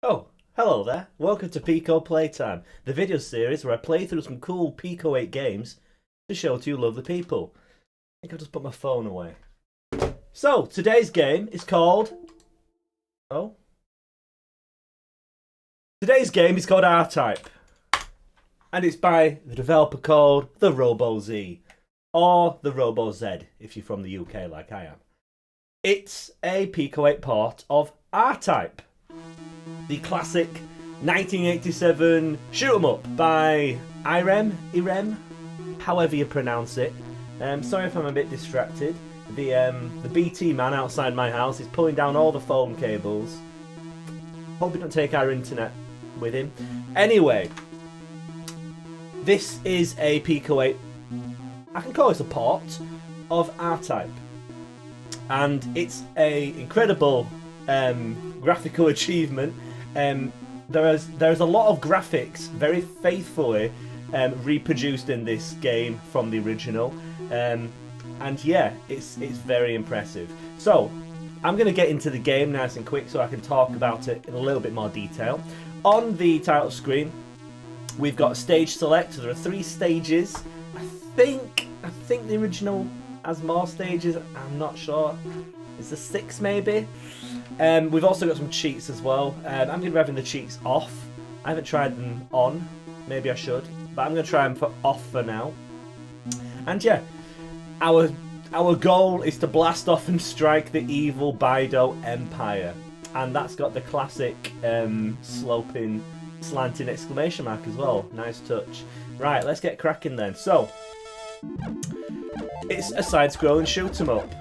Oh, hello there. Welcome to Pico Playtime, the video series where I play through some cool Pico 8 games to show to you lovely people. I think I'll just put my phone away. So, today's game is called... Oh? Today's game is called R-Type. And it's by the developer called TheRoboZ. Or TheRoboZ, if you're from the UK like I am. It's a Pico 8 port of R-Type, the classic 1987 shoot 'em up by Irem, however you pronounce it. Sorry if I'm a bit distracted. The BT man outside my house is pulling down all the phone cables. Hope he don't take our internet with him. Anyway, this is a Pico 8. I can call this a port of R-Type, and it's a incredible graphical achievement. There's a lot of graphics very faithfully reproduced in this game from the original, and yeah, it's very impressive. So I'm going to get into the game nice and quick so I can talk about it in a little bit more detail. On the title screen, we've got stage select. So there are 3 stages. I think the original has more stages. I'm not sure. Is there 6 maybe? We've also got some cheats as well. I'm going to be having the cheats off. I haven't tried them on. Maybe I should. But I'm going to try them off for now. And yeah, our goal is to blast off and strike the evil Bido Empire. And that's got the classic sloping, slanting exclamation mark as well. Nice touch. Right, let's get cracking then. So, it's a side-scrolling shoot-'em-up.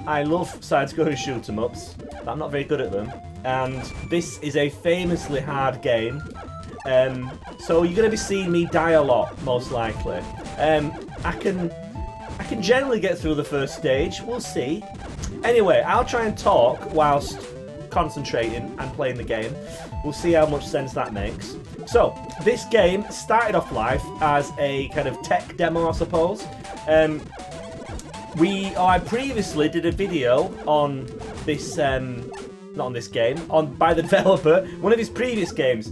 I love side-scrolling shoot-'em-ups, but I'm not very good at them. And this is a famously hard game. So you're going to be seeing me die a lot, most likely. I can generally get through the first stage. We'll see. Anyway, I'll try and talk whilst concentrating and playing the game. We'll see how much sense that makes. So, this game started off life as a kind of tech demo, I suppose. I previously did a video on this, not on this game, by the developer, one of his previous games.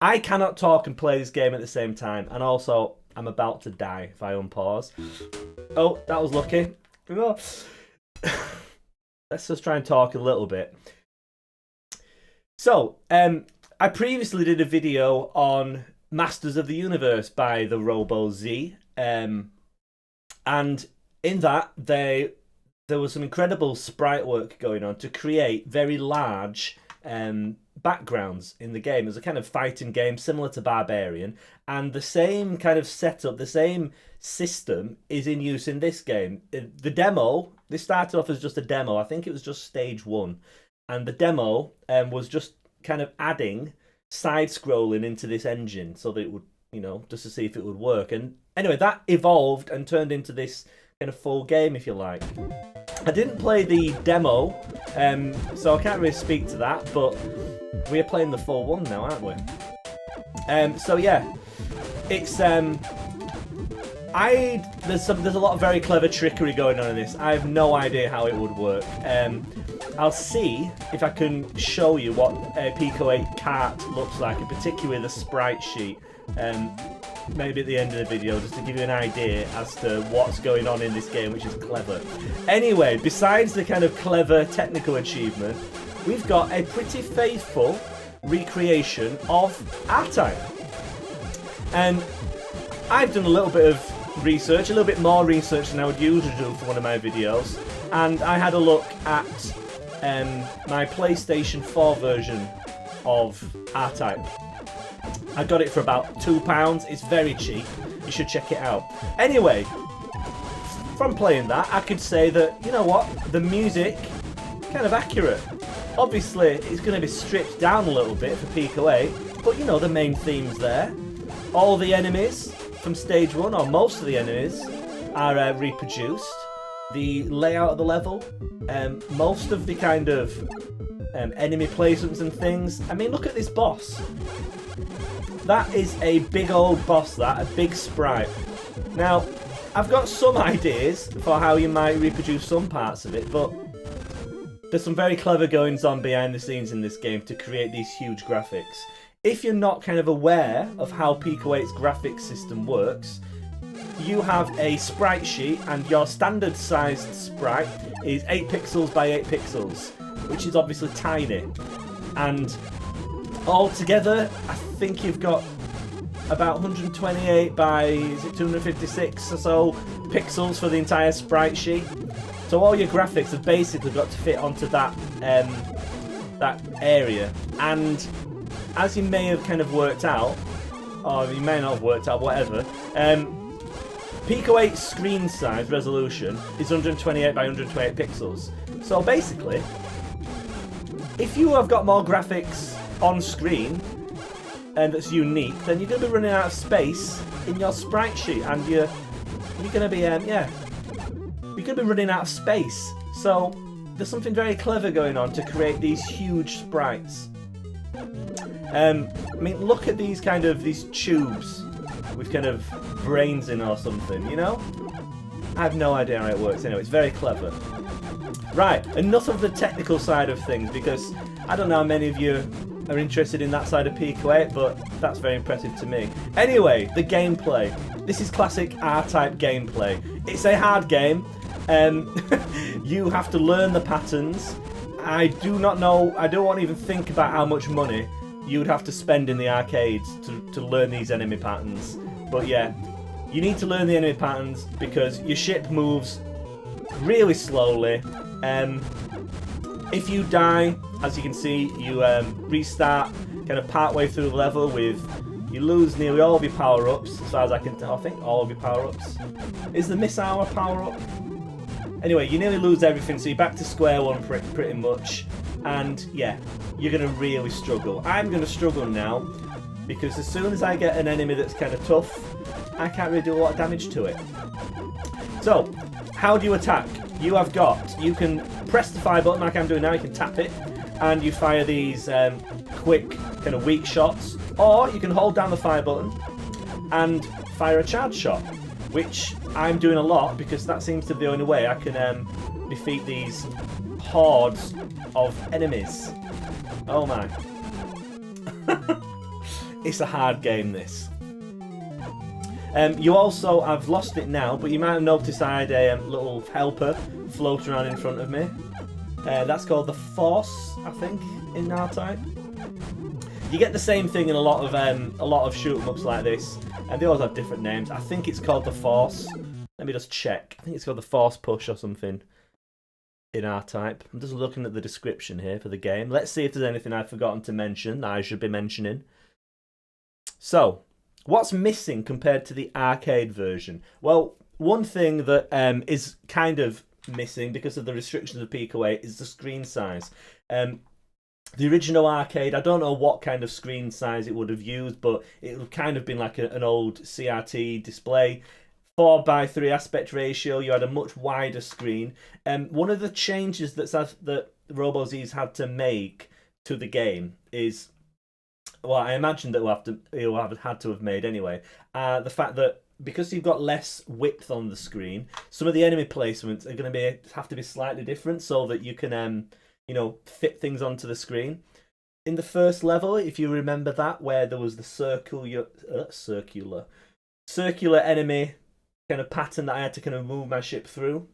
I cannot talk and play this game at the same time, and also I'm about to die if I unpause. Oh, that was lucky. Let's just try and talk a little bit. So, I previously did a video on Masters of the Universe by TheRoboZ, and in that there was some incredible sprite work going on to create very large backgrounds in the game. It was a kind of fighting game similar to Barbarian, and the same kind of setup, the same system is in use in this game. The demo, this started off as just a demo. I think it was just stage 1, and the demo was just kind of adding side-scrolling into this engine so that it would, just to see if it would work. And anyway, that evolved and turned into this kind of full game, if you like. I didn't play the demo, so I can't really speak to that, but we're playing the full one now, aren't we? So yeah, it's there's a lot of very clever trickery going on in this. I have no idea how it would work. I'll see if I can show you what a Pico 8 cart looks like, and particularly the sprite sheet. Maybe at the end of the video, just to give you an idea as to what's going on in this game, which is clever. Anyway, besides the kind of clever technical achievement, we've got a pretty faithful recreation of R-Type. And I've done a little bit of research, a little bit more research than I would usually do for one of my videos, and I had a look at my PlayStation 4 version of R-Type. I got it for about £2. It's very cheap. You should check it out. Anyway, from playing that, I could say that, you know what, the music, kind of accurate. Obviously, it's going to be stripped down a little bit for Pico 8, but the main theme's there. All the enemies from stage 1, or most of the enemies, are reproduced. The layout of the level, most of the kind of enemy placements and things. I mean, look at this boss. That is a big old boss, a big sprite. Now, I've got some ideas for how you might reproduce some parts of it, but there's some very clever goings on behind the scenes in this game to create these huge graphics. If you're not kind of aware of how Pico 8's graphics system works, you have a sprite sheet, and your standard sized sprite is 8 pixels by 8 pixels, which is obviously tiny. And altogether, I think you've got about 128 by, is it 256 or so pixels for the entire sprite sheet. So all your graphics have basically got to fit onto that that area. And as you may have kind of worked out, or you may not have worked out, whatever, Pico 8's screen size resolution is 128 by 128 pixels. So basically, if you have got more graphics on screen and that's unique, then you're going to be running out of space in your sprite sheet, and you're going to be you're going to be running out of space. So there's something very clever going on to create these huge sprites. I mean, look at these tubes with kind of brains in or something, you know? I have no idea how it works. Anyway, it's very clever. Right, enough of the technical side of things, because I don't know how many of you are interested in that side of Pico 8, but that's very impressive to me. Anyway, the gameplay. This is classic R-Type gameplay. It's a hard game. You have to learn the patterns. I do not know, I don't want to even think about how much money you would have to spend in the arcades to learn these enemy patterns. But yeah, you need to learn the enemy patterns because your ship moves really slowly. If you die, as you can see, you restart kind of part way through the level with, you lose nearly all of your power-ups, as far as I can tell. I think all of your power-ups. Is the missile a power-up? Anyway, you nearly lose everything, so you're back to square one pretty much. And yeah, you're going to really struggle. I'm going to struggle now, because as soon as I get an enemy that's kind of tough, I can't really do a lot of damage to it. So, how do you attack? You can press the fire button like I'm doing now, you can tap it, and you fire these quick, kind of weak shots. Or you can hold down the fire button and fire a charge shot, which I'm doing a lot because that seems to be the only way I can defeat these hordes of enemies. Oh my. It's a hard game, this. You also, I've lost it now, but you might have noticed I had a little helper float around in front of me. That's called the Force, I think, in R-Type. You get the same thing in a lot of shoot 'em ups like this, and they always have different names. I think it's called the Force. Let me just check. I think it's called the Force Push or something in R-Type. I'm just looking at the description here for the game. Let's see if there's anything I've forgotten to mention that I should be mentioning. So, what's missing compared to the arcade version? Well, one thing that is kind of missing because of the restrictions of Pico 8 is the screen size. The original arcade, I don't know what kind of screen size it would have used, but it would have kind of been like an old CRT display. 4:3 aspect ratio, you had a much wider screen. One of the changes that TheRoboZ's had to make to the game is, well, I imagine that he'll have had to have made anyway, the fact that because you've got less width on the screen, some of the enemy placements are going to have to be slightly different so that you can fit things onto the screen. In the first level, if you remember that, where there was the circular enemy kind of pattern that I had to kind of move my ship through,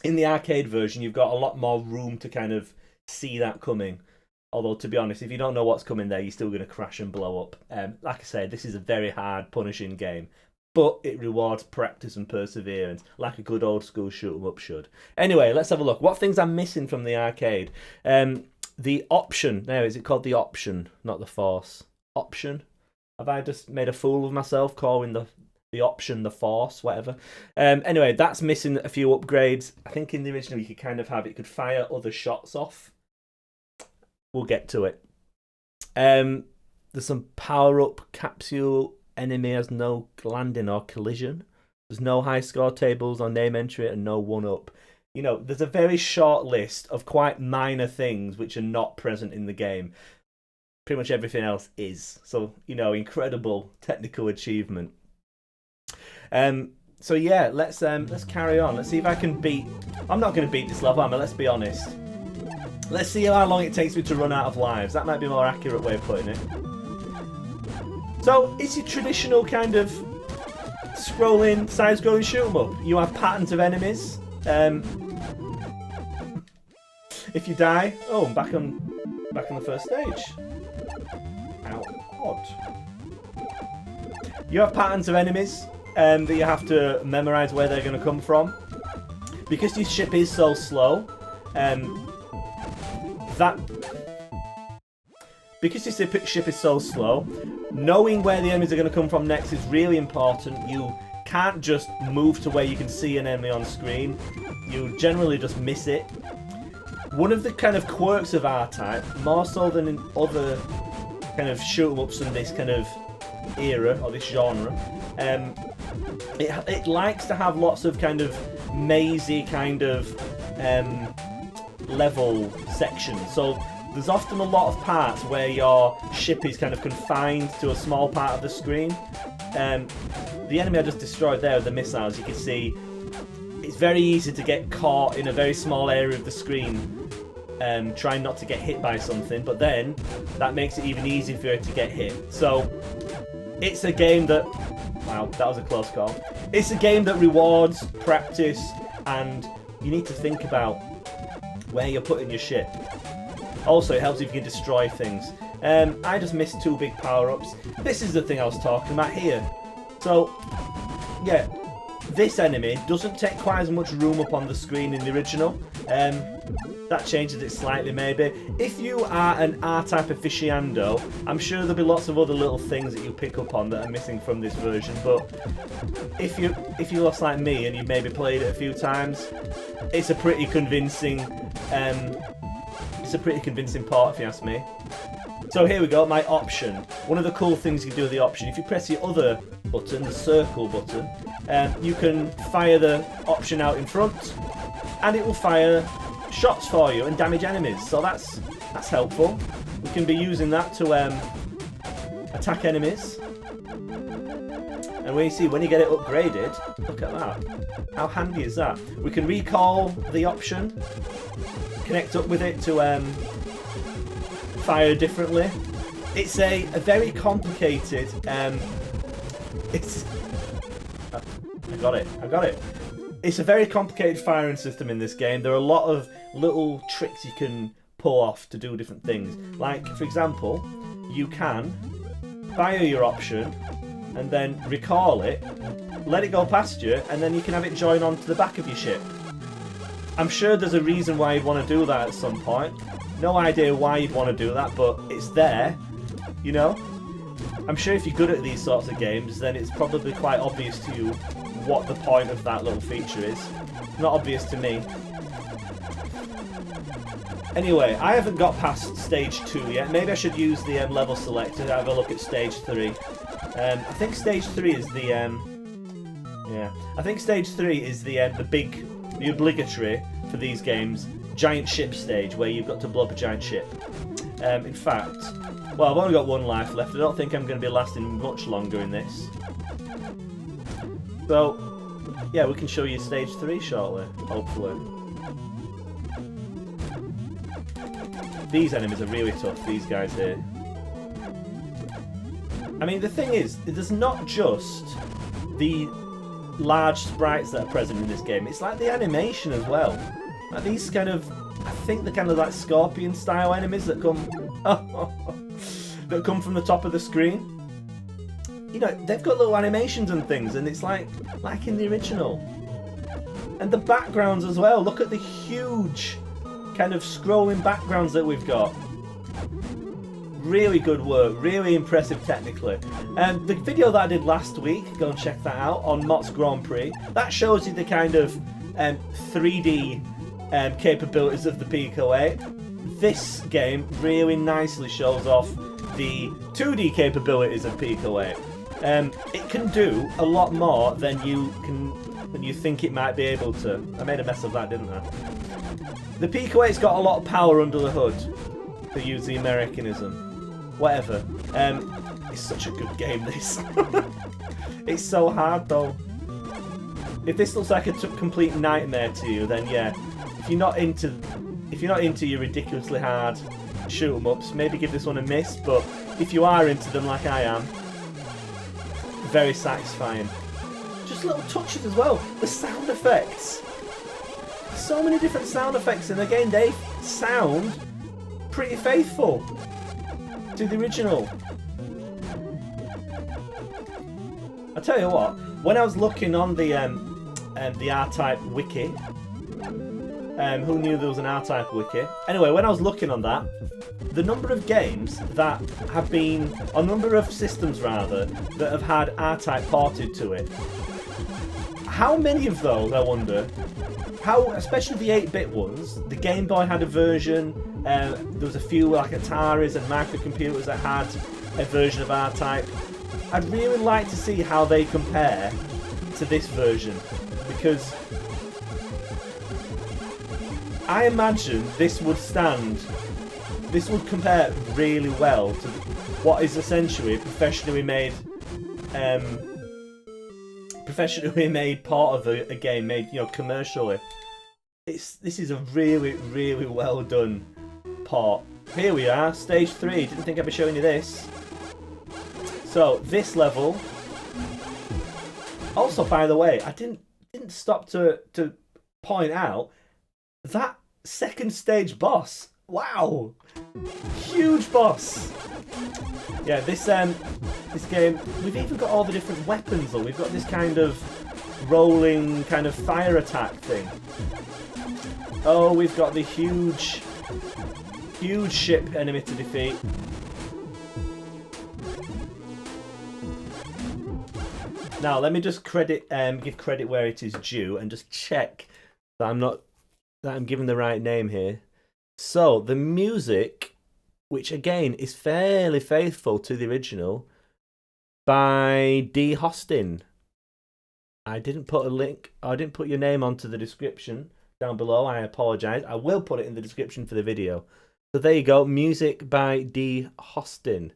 in the arcade version, you've got a lot more room to kind of see that coming. Although, to be honest, if you don't know what's coming there, you're still going to crash and blow up. Like I said, this is a very hard, punishing game, but it rewards practice and perseverance, like a good old school shoot 'em up should. Anyway, let's have a look. What things I'm missing from the arcade? The option. Now, is it called the option, not the Force? Option? Have I just made a fool of myself calling the option the Force, whatever? Anyway, that's missing a few upgrades. I think in the original you could kind of have it could fire other shots off. We'll get to it. There's some power-up capsule. Enemy has no landing or collision. There's no high score tables or name entry and no 1-up. There's a very short list of quite minor things which are not present in the game. Pretty much everything else is. So, incredible technical achievement. So yeah, let's carry on. Let's see if I can beat... I'm not going to beat this level, am I? Let's be honest. Let's see how long it takes me to run out of lives. That might be a more accurate way of putting it. So, it's your traditional kind of scrolling, side-scrolling shoot 'em up. You have patterns of enemies. If you die, oh, I'm back on the first stage. How odd. You have patterns of enemies that you have to memorise where they're going to come from. Because your ship is so slow, because your ship is so slow, knowing where the enemies are going to come from next is really important. You can't just move to where you can see an enemy on screen. You generally just miss it. One of the kind of quirks of R-Type, more so than in other kind of shoot-em-ups in this kind of era, or this genre, it likes to have lots of kind of mazy kind of level sections. So there's often a lot of parts where your ship is kind of confined to a small part of the screen. The enemy I just destroyed there with the missiles, you can see it's very easy to get caught in a very small area of the screen, trying not to get hit by something, but then that makes it even easier for you to get hit. So it's a game that, wow, that was a close call. It's a game that rewards practice, and you need to think about where you're putting your ship. Also, it helps if you can destroy things. I just missed 2 big power-ups. This is the thing I was talking about here. So, yeah, this enemy doesn't take quite as much room up on the screen in the original. That changes it slightly, maybe. If you are an R-Type aficionado, I'm sure there'll be lots of other little things that you pick up on that are missing from this version. But if you're lost like me and you've maybe played it a few times, it's a pretty convincing port, if you ask me. So here we go, my option. One of the cool things you can do with the option, if you press the other button, the circle button, you can fire the option out in front, and it will fire shots for you and damage enemies. So that's helpful. We can be using that to attack enemies. And when you get it upgraded, look at that. How handy is that? We can recall the option, connect up with it to fire differently. It's a very complicated. I got it. It's a very complicated firing system in this game. There are a lot of little tricks you can pull off to do different things. Like, for example, you can fire your option and then recall it, let it go past you, and then you can have it join onto the back of your ship. I'm sure there's a reason why you'd want to do that at some point. No idea why you'd want to do that, but it's there, you know? I'm sure if you're good at these sorts of games, then it's probably quite obvious to you what the point of that little feature is. Not obvious to me. Anyway, I haven't got past stage 2 yet. Maybe I should use the level selector to have a look at stage 3. I think stage 3 is the I think stage 3 is the obligatory for these games giant ship stage, where you've got to blow up a giant ship. In fact, well, I've only got 1 life left. I don't think I'm going to be lasting much longer in this. So, yeah, we can show you stage 3 shortly, hopefully. These enemies are really tough, these guys here. I mean, the thing is, there's not just the large sprites that are present in this game. It's like the animation as well. Like these kind of, I think they're kind of like scorpion-style enemies that come that come from the top of the screen. You know, they've got little animations and things, and it's like in the original. And the backgrounds as well. Look at the huge kind of scrolling backgrounds that we've got. Really good work, really impressive technically. The video that I did last week, go and check that out, on Mott's Grand Prix, that shows you the kind of 3D capabilities of the Pico 8. This game really nicely shows off the 2D capabilities of Pico 8. It can do a lot more than you think it might be able to. I made a mess of that, didn't I? The Pico 8's got a lot of power under the hood, to use the Americanism. Whatever. It's such a good game, this. It's so hard, though. If this looks like a complete nightmare to you, then yeah. If you're not into if you're not into your ridiculously hard shoot 'em ups, maybe give this one a miss. But if you are into them like I am, very satisfying. Just little touches as well. The sound effects. So many different sound effects, and again, they sound pretty faithful to the original. I tell you what, when I was looking on the R-Type wiki, who knew there was an R-Type wiki? Anyway, when I was looking on that, the number of games that have been, or number of systems rather, that have had R-Type ported to it. How many of those, I wonder, especially the 8-bit ones, the Game Boy had a version, there was a few like Ataris and microcomputers that had a version of R-Type. I'd really like to see how they compare to this version, because I imagine this would compare really well to what is essentially a professionally made part of a game made, you know, commercially. This is a really, really well done part. Here we are, stage 3. Didn't think I'd be showing you this. So this level. Also, by the way, I didn't stop to point out that second stage boss. Wow, huge boss. Yeah, this game, we've even got all the different weapons though. We've got this kind of rolling kind of fire attack thing. Oh, we've got the huge ship enemy to defeat. Now, let me just give credit where it is due and just check that I'm giving the right name here. So, the music, which again is fairly faithful to the original, by D. Hostin. I didn't put your name onto the description down below. I apologise. I will put it in the description for the video. So there you go. Music by D. Hostin.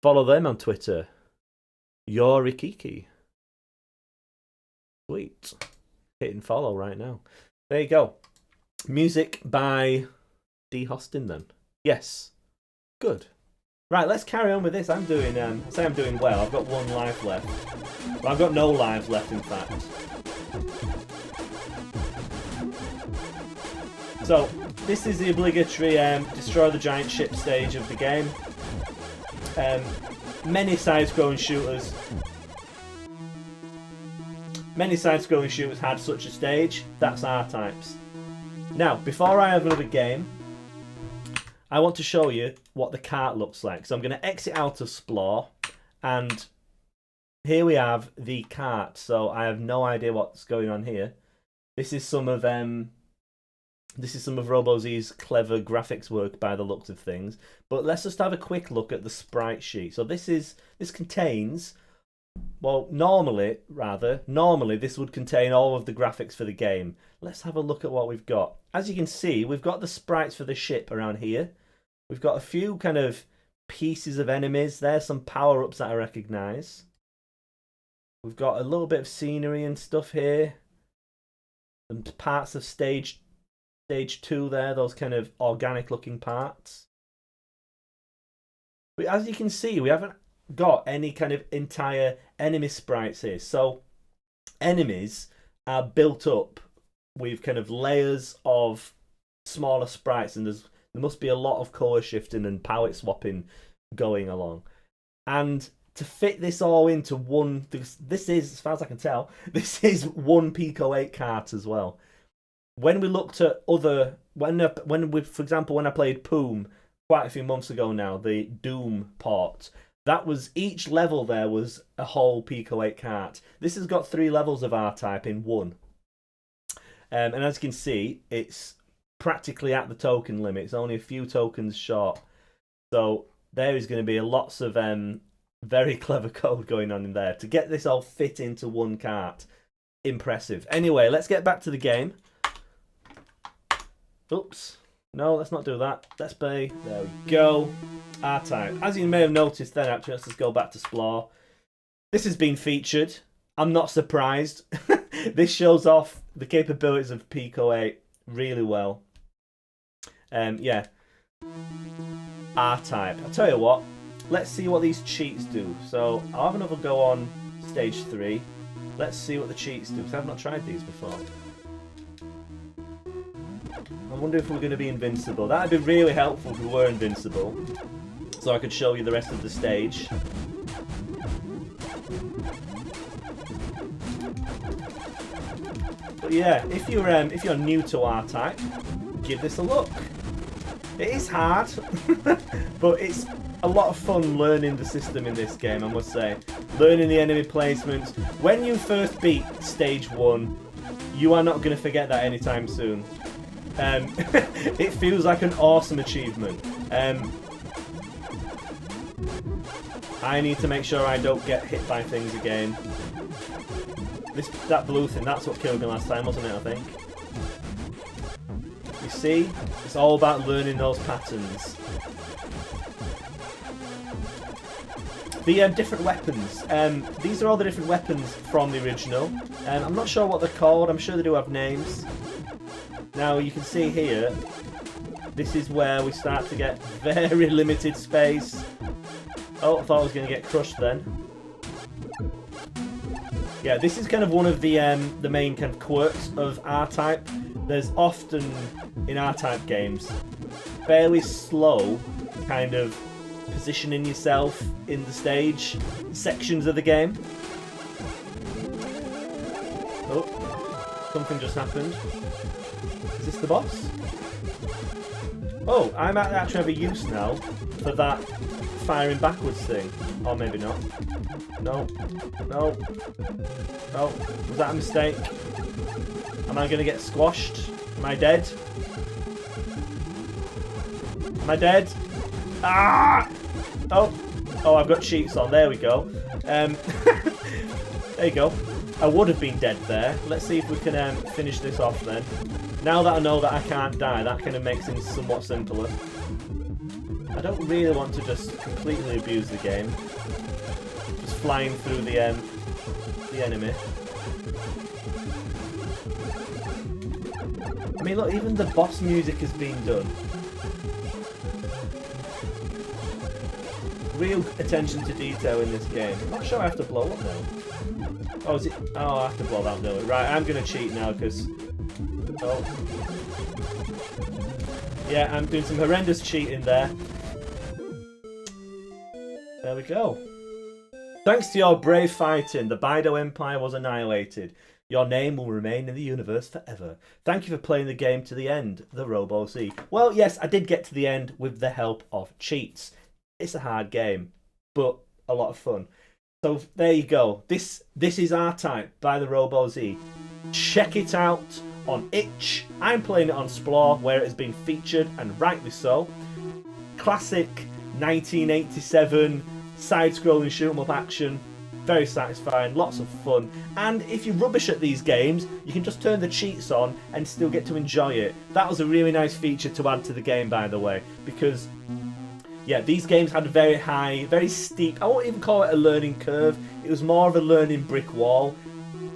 Follow them on Twitter. Yorikiki. Sweet. Hitting follow right now. There you go. Music by D. Hostin then. Yes. Good. Right, let's carry on with this. I'm doing well. I've got 1 life left. Well, I've got no lives left, in fact. So, this is the obligatory destroy the giant ship stage of the game. Many side-scrolling shooters had such a stage. That's R-Type's. Now, before I have another game, I want to show you what the cart looks like. So I'm going to exit out of Explore, and here we have the cart. So I have no idea what's going on here. This is some of RoboZ's clever graphics work by the looks of things. But let's just have a quick look at the sprite sheet. So this contains, well, normally this would contain all of the graphics for the game. Let's have a look at what we've got. As you can see, we've got the sprites for the ship around here. We've got a few kind of pieces of enemies. There's some power-ups that I recognise. We've got a little bit of scenery and stuff here. And parts of stage 2 there, those kind of organic-looking parts. But as you can see, we haven't got any kind of entire enemy sprites here. So enemies are built up with kind of layers of smaller sprites, and there must be a lot of color shifting and palette swapping going along. And to fit this all into one, this is, as far as I can tell, this is one Pico 8 cart as well. When we looked at other, for example, when I played Poom quite a few months ago now, the Doom port, that was, each level there was a whole Pico 8 cart. This has got 3 levels of R-Type in one. And as you can see, it's practically at the token limit. It's only a few tokens short. So there is going to be lots of very clever code going on in there to get this all fit into one cart. Impressive. Anyway, let's get back to the game. Oops. No, let's not do that. Let's be. There we go. R-Type. As you may have noticed then, actually, let's just go back to Explore. This has been featured. I'm not surprised. This shows off the capabilities of Pico 8 really well. Yeah. R-Type. I'll tell you what, let's see what these cheats do. So I'll have another go on stage 3. Let's see what the cheats do, because I've not tried these before. I wonder if we're going to be invincible. That would be really helpful if we were invincible, so I could show you the rest of the stage. But yeah, if you're new to R-Type, give this a look. It is hard, but it's a lot of fun learning the system in this game, I must say. Learning the enemy placements. When you first beat stage 1, you are not going to forget that anytime soon. It feels like an awesome achievement. I need to make sure I don't get hit by things again. That blue thing, that's what killed me last time, wasn't it, I think? You see? It's all about learning those patterns. The different weapons. These are all the different weapons from the original. I'm not sure what they're called. I'm sure they do have names. Now, you can see here, this is where we start to get very limited space. Oh, I thought I was going to get crushed then. Yeah, this is kind of one of the main kind of quirks of R-Type. There's often, in R-Type games, fairly slow kind of positioning yourself in the stage sections of the game. Oh, something just happened. Is this the boss? Oh, I might actually have a use now for that firing backwards thing. Or maybe not. No. No. No. Was that a mistake? Am I going to get squashed? Am I dead? Am I dead? Ah! Oh. Oh, I've got cheats on. There we go. There you go. I would have been dead there. Let's see if we can finish this off then. Now that I know that I can't die, that kind of makes things somewhat simpler. I don't really want to just completely abuse the game. Just flying through the enemy. I mean, look, even the boss music has been done. Real attention to detail in this game. I'm not sure I have to blow up now. Oh, is it? Oh, I have to blow that though. Right, I'm going to cheat now because... Oh. Yeah, I'm doing some horrendous cheating there. There we go. Thanks to your brave fighting, the Bido Empire was annihilated. Your name will remain in the universe forever. Thank you for playing the game to the end, TheRoboZ. Well, yes, I did get to the end with the help of cheats. It's a hard game, but a lot of fun. So there you go. This is R-Type by TheRoboZ. Check it out on itch. I'm playing it on Splore, where it has been featured, and rightly so. Classic 1987 side-scrolling shoot-'em-up action. Very satisfying, lots of fun. And if you're rubbish at these games, you can just turn the cheats on and still get to enjoy it. That was a really nice feature to add to the game, by the way, because yeah, these games had a very high, very steep, I won't even call it a learning curve, it was more of a learning brick wall,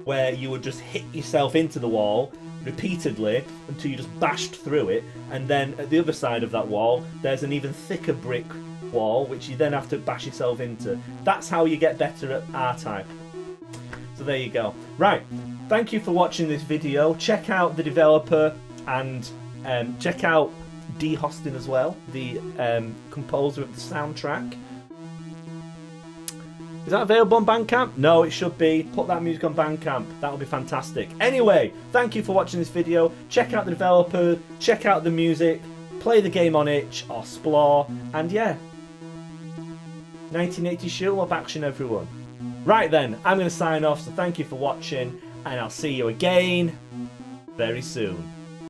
where you would just hit yourself into the wall repeatedly until you just bashed through it, and then at the other side of that wall, there's an even thicker brick wall, which you then have to bash yourself into. That's how you get better at R-Type. So there you go. Right, thank you for watching this video. Check out the developer and check out D. Hostin as well, the composer of the soundtrack. Is that available on Bandcamp? No, it should be. Put that music on Bandcamp. That would be fantastic. Anyway, thank you for watching this video. Check out the developer, check out the music, play the game on itch or Splore, and yeah, 1980 shoot-'em-up action, everyone. Right then, I'm going to sign off, so thank you for watching, and I'll see you again very soon.